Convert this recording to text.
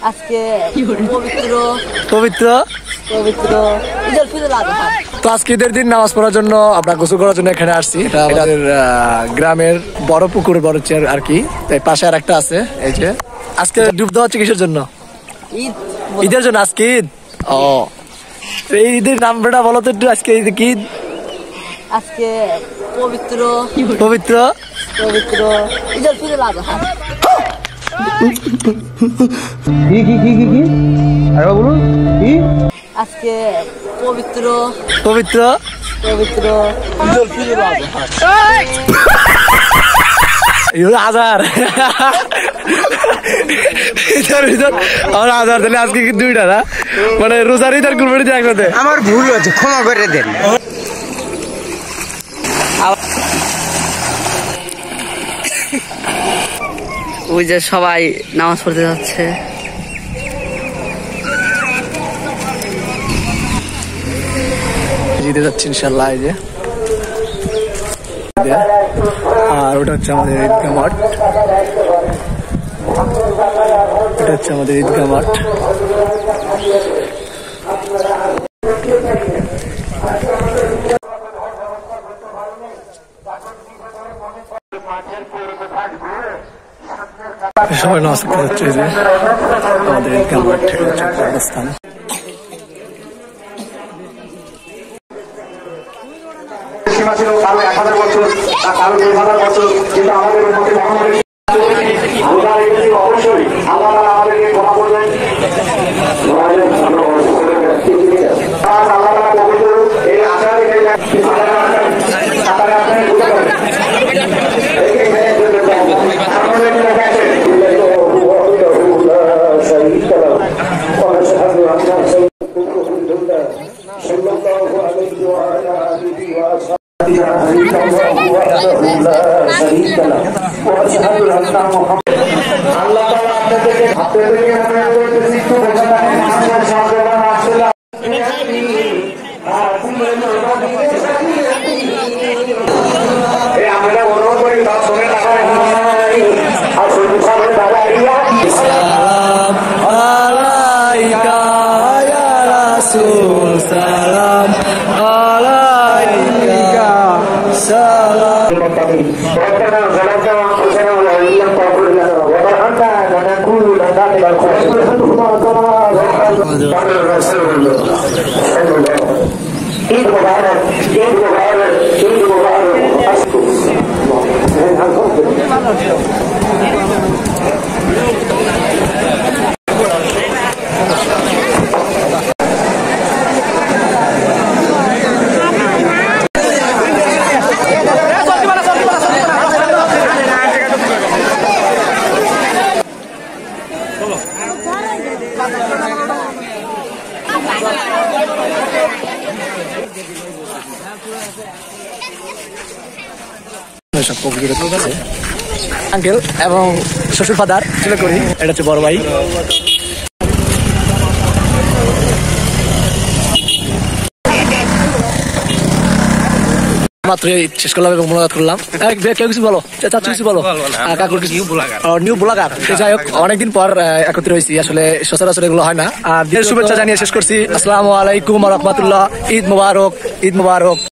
আজকে পবিত্র পবিত্র পবিত্র ঈদুল ফিতর আজহা। তো আজকে ঈদের দিন নামাজ পড়ার জন্য আমরা গোসল করার জন্য এখানে আসছি। এটা আমাদের গ্রামের বড় পুকুর, বড় চেয়ার আর কি। তাই পাশে আর একটা আছে। এই যে আজকে ডুব দেওয়া হচ্ছে কিসের জন্য? ঈদ ঈদের জন্য। আজকে ঈদ। ও, এই ঈদের নামটা বলো তো একটু। আজকে ঈদ কি? আজকে পবিত্র পবিত্র পবিত্র ঈদুল ফিতর আজহা। কি কি কি কি কি আরে বলুন কি? আজকে পবিত্র পবিত্র পবিত্র ঈদুল ফিতর আজহা। হাজার আমার হাজার তাহলে আজকে কি দুইটা না? মানে রোজার ঈদ আর কুরবানি দিয়ে একসাথে। আমার ভুল হয়েছে, ক্ষমা করে দেন। ওই যে সবাই নামাজ পড়তে যাচ্ছে। জিতে যাচ্ছে ইনশাল্লাহ। এই যে আর ওটা হচ্ছে আমাদের ঈদগাহ মাঠ। এটা হচ্ছে আমাদের ঈদগাহ মাঠ। সবাই নামাজ পড়তে যাচ্ছে। যে আমাদের ঈদগাহ মাঠ অবস্থান। সীমা ছিল কারো 1000 বছর, কারো 2000 বছর, কিন্তু আমাদের মধ্যে মহামারী অবশ্যই আল্লাহ আমাদেরকে ক্ষমা করবেন। এই আশা রেখে আঙ্কেল এবং শ্বশুর ফাদার চলে করি। এটা হচ্ছে বড় ভাই। মাত্র শেষ করলাম এবং মোলাকাত করলাম। কেউ কিছু বলো, চাচু কিছু বলো। কাকুর কিছু নিউ ব্লগার। যাই হোক, অনেকদিন পর একত্রিত হয়েছি। আসলে সচরাচর এগুলো হয় না। আর শুভেচ্ছা জানিয়ে শেষ করছি। আসসালামু আলাইকুম ওয়া রাহমাতুল্লাহ। ঈদ মুবারক, ঈদ মুবারক।